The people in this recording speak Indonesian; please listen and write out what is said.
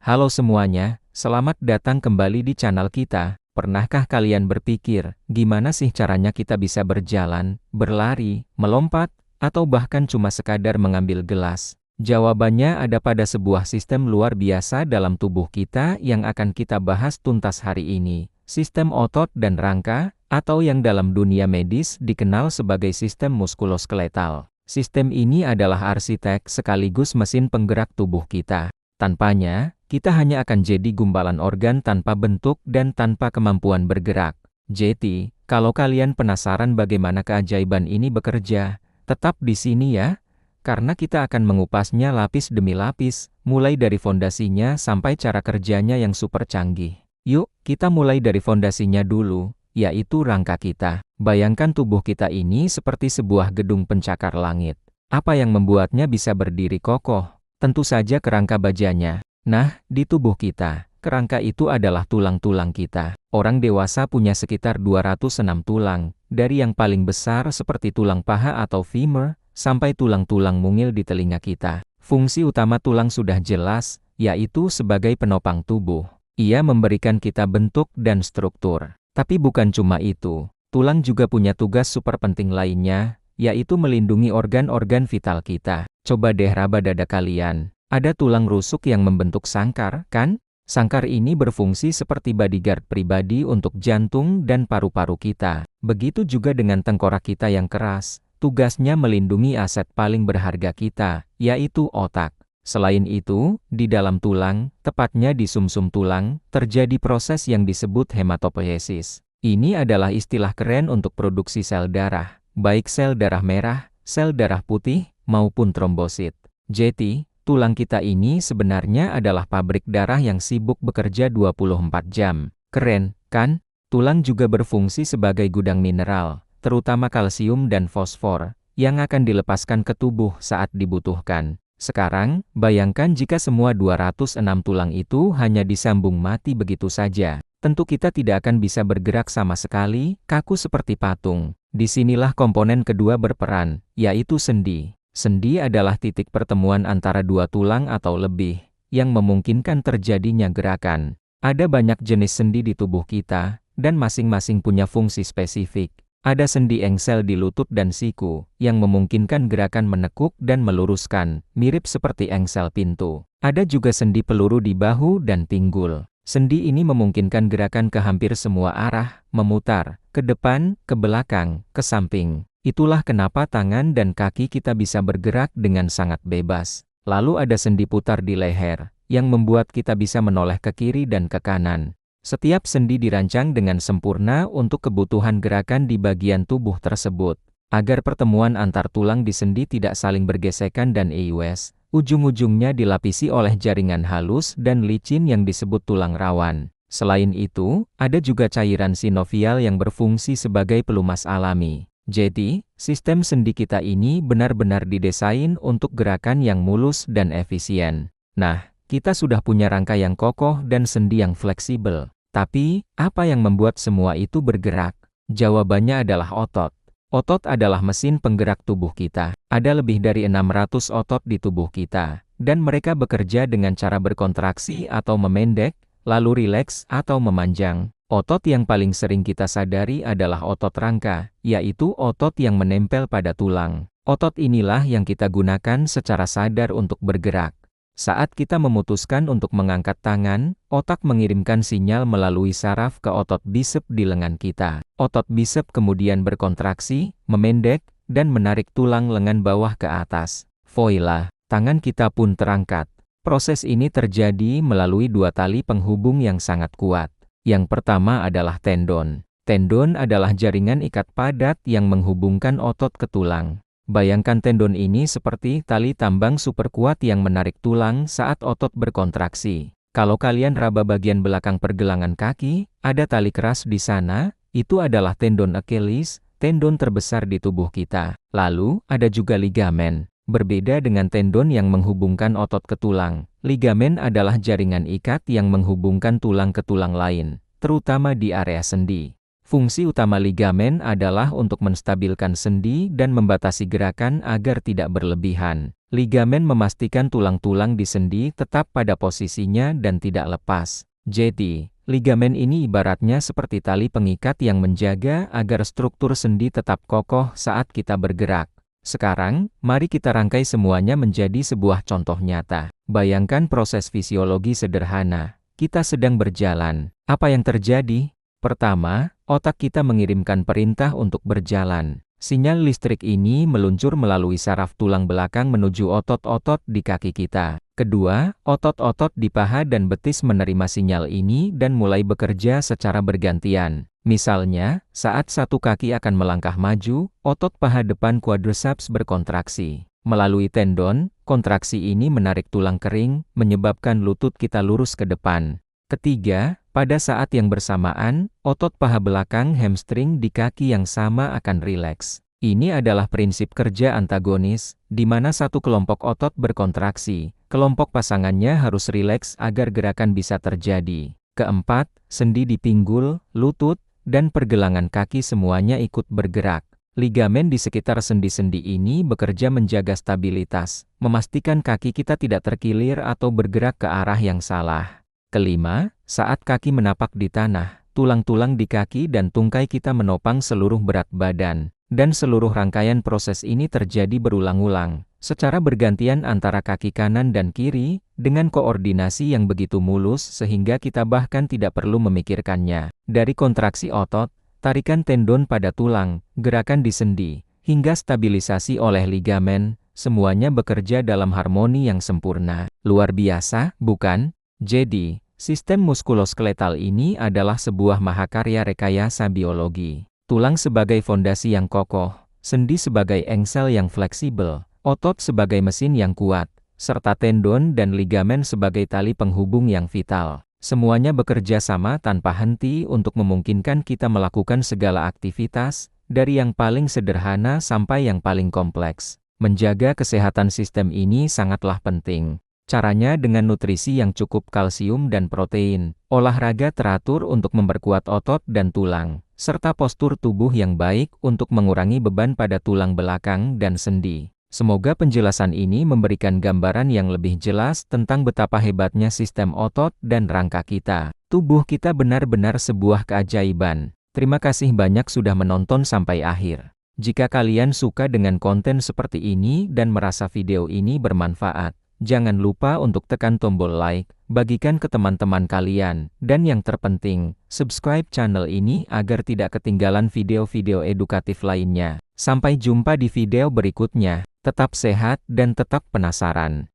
Halo semuanya, selamat datang kembali di channel kita. Pernahkah kalian berpikir, gimana sih caranya kita bisa berjalan, berlari, melompat, atau bahkan cuma sekadar mengambil gelas? Jawabannya ada pada sebuah sistem luar biasa dalam tubuh kita yang akan kita bahas tuntas hari ini. Sistem otot dan rangka, atau yang dalam dunia medis dikenal sebagai sistem muskuloskeletal. Sistem ini adalah arsitek sekaligus mesin penggerak tubuh kita. Tanpanya, kita hanya akan jadi gumpalan organ tanpa bentuk dan tanpa kemampuan bergerak. Jadi, kalau kalian penasaran bagaimana keajaiban ini bekerja, tetap di sini ya, karena kita akan mengupasnya lapis demi lapis, mulai dari fondasinya sampai cara kerjanya yang super canggih. Yuk, kita mulai dari fondasinya dulu, yaitu rangka kita. Bayangkan tubuh kita ini seperti sebuah gedung pencakar langit. Apa yang membuatnya bisa berdiri kokoh? Tentu saja kerangka bajanya. Nah, di tubuh kita, kerangka itu adalah tulang-tulang kita. Orang dewasa punya sekitar 206 tulang, dari yang paling besar seperti tulang paha atau femur, sampai tulang-tulang mungil di telinga kita. Fungsi utama tulang sudah jelas, yaitu sebagai penopang tubuh. Ia memberikan kita bentuk dan struktur. Tapi bukan cuma itu, tulang juga punya tugas super penting lainnya, yaitu melindungi organ-organ vital kita. Coba deh raba dada kalian. Ada tulang rusuk yang membentuk sangkar, kan? Sangkar ini berfungsi seperti bodyguard pribadi untuk jantung dan paru-paru kita. Begitu juga dengan tengkorak kita yang keras. Tugasnya melindungi aset paling berharga kita, yaitu otak. Selain itu, di dalam tulang, tepatnya di sumsum tulang, terjadi proses yang disebut hematopoiesis. Ini adalah istilah keren untuk produksi sel darah, baik sel darah merah, sel darah putih, maupun trombosit. Jadi, tulang kita ini sebenarnya adalah pabrik darah yang sibuk bekerja 24 jam. Keren, kan? Tulang juga berfungsi sebagai gudang mineral, terutama kalsium dan fosfor, yang akan dilepaskan ke tubuh saat dibutuhkan. Sekarang, bayangkan jika semua 206 tulang itu hanya disambung mati begitu saja. Tentu kita tidak akan bisa bergerak sama sekali, kaku seperti patung. Disinilah komponen kedua berperan, yaitu sendi. Sendi adalah titik pertemuan antara dua tulang atau lebih, yang memungkinkan terjadinya gerakan. Ada banyak jenis sendi di tubuh kita, dan masing-masing punya fungsi spesifik. Ada sendi engsel di lutut dan siku, yang memungkinkan gerakan menekuk dan meluruskan, mirip seperti engsel pintu. Ada juga sendi peluru di bahu dan pinggul. Sendi ini memungkinkan gerakan ke hampir semua arah, memutar, ke depan, ke belakang, ke samping. Itulah kenapa tangan dan kaki kita bisa bergerak dengan sangat bebas. Lalu ada sendi putar di leher, yang membuat kita bisa menoleh ke kiri dan ke kanan. Setiap sendi dirancang dengan sempurna untuk kebutuhan gerakan di bagian tubuh tersebut. Agar pertemuan antar tulang di sendi tidak saling bergesekan dan iwes, ujung-ujungnya dilapisi oleh jaringan halus dan licin yang disebut tulang rawan. Selain itu, ada juga cairan sinovial yang berfungsi sebagai pelumas alami. Jadi, sistem sendi kita ini benar-benar didesain untuk gerakan yang mulus dan efisien. Nah, kita sudah punya rangka yang kokoh dan sendi yang fleksibel. Tapi, apa yang membuat semua itu bergerak? Jawabannya adalah otot. Otot adalah mesin penggerak tubuh kita. Ada lebih dari 600 otot di tubuh kita, dan mereka bekerja dengan cara berkontraksi atau memendek, lalu rileks atau memanjang. Otot yang paling sering kita sadari adalah otot rangka, yaitu otot yang menempel pada tulang. Otot inilah yang kita gunakan secara sadar untuk bergerak. Saat kita memutuskan untuk mengangkat tangan, otak mengirimkan sinyal melalui saraf ke otot bisep di lengan kita. Otot bisep kemudian berkontraksi, memendek, dan menarik tulang lengan bawah ke atas. Voila, tangan kita pun terangkat. Proses ini terjadi melalui dua tali penghubung yang sangat kuat. Yang pertama adalah tendon. Tendon adalah jaringan ikat padat yang menghubungkan otot ke tulang. Bayangkan tendon ini seperti tali tambang super kuat yang menarik tulang saat otot berkontraksi. Kalau kalian raba bagian belakang pergelangan kaki, ada tali keras di sana, itu adalah tendon Achilles, tendon terbesar di tubuh kita. Lalu, ada juga ligamen. Berbeda dengan tendon yang menghubungkan otot ke tulang, ligamen adalah jaringan ikat yang menghubungkan tulang ke tulang lain, terutama di area sendi. Fungsi utama ligamen adalah untuk menstabilkan sendi dan membatasi gerakan agar tidak berlebihan. Ligamen memastikan tulang-tulang di sendi tetap pada posisinya dan tidak lepas. Jadi, ligamen ini ibaratnya seperti tali pengikat yang menjaga agar struktur sendi tetap kokoh saat kita bergerak. Sekarang, mari kita rangkai semuanya menjadi sebuah contoh nyata. Bayangkan proses fisiologi sederhana. Kita sedang berjalan. Apa yang terjadi? Pertama, otak kita mengirimkan perintah untuk berjalan. Sinyal listrik ini meluncur melalui saraf tulang belakang menuju otot-otot di kaki kita. Kedua, otot-otot di paha dan betis menerima sinyal ini dan mulai bekerja secara bergantian. Misalnya, saat satu kaki akan melangkah maju, otot paha depan quadriceps berkontraksi. Melalui tendon, kontraksi ini menarik tulang kering, menyebabkan lutut kita lurus ke depan. Ketiga, pada saat yang bersamaan, otot paha belakang hamstring di kaki yang sama akan rileks. Ini adalah prinsip kerja antagonis, di mana satu kelompok otot berkontraksi, kelompok pasangannya harus rileks agar gerakan bisa terjadi. Keempat, sendi di pinggul, lutut, dan pergelangan kaki semuanya ikut bergerak. Ligamen di sekitar sendi-sendi ini bekerja menjaga stabilitas, memastikan kaki kita tidak terkilir atau bergerak ke arah yang salah. Kelima, saat kaki menapak di tanah, tulang-tulang di kaki dan tungkai kita menopang seluruh berat badan, dan seluruh rangkaian proses ini terjadi berulang-ulang, secara bergantian antara kaki kanan dan kiri, dengan koordinasi yang begitu mulus sehingga kita bahkan tidak perlu memikirkannya. Dari kontraksi otot, tarikan tendon pada tulang, gerakan di sendi, hingga stabilisasi oleh ligamen, semuanya bekerja dalam harmoni yang sempurna. Luar biasa, bukan? Jadi, sistem muskuloskeletal ini adalah sebuah mahakarya rekayasa biologi. Tulang sebagai fondasi yang kokoh, sendi sebagai engsel yang fleksibel, otot sebagai mesin yang kuat, serta tendon dan ligamen sebagai tali penghubung yang vital. Semuanya bekerja sama tanpa henti untuk memungkinkan kita melakukan segala aktivitas, dari yang paling sederhana sampai yang paling kompleks. Menjaga kesehatan sistem ini sangatlah penting. Caranya dengan nutrisi yang cukup kalsium dan protein, olahraga teratur untuk memperkuat otot dan tulang, serta postur tubuh yang baik untuk mengurangi beban pada tulang belakang dan sendi. Semoga penjelasan ini memberikan gambaran yang lebih jelas tentang betapa hebatnya sistem otot dan rangka kita. Tubuh kita benar-benar sebuah keajaiban. Terima kasih banyak sudah menonton sampai akhir. Jika kalian suka dengan konten seperti ini dan merasa video ini bermanfaat, jangan lupa untuk tekan tombol like, bagikan ke teman-teman kalian, dan yang terpenting, subscribe channel ini agar tidak ketinggalan video-video edukatif lainnya. Sampai jumpa di video berikutnya, tetap sehat dan tetap penasaran.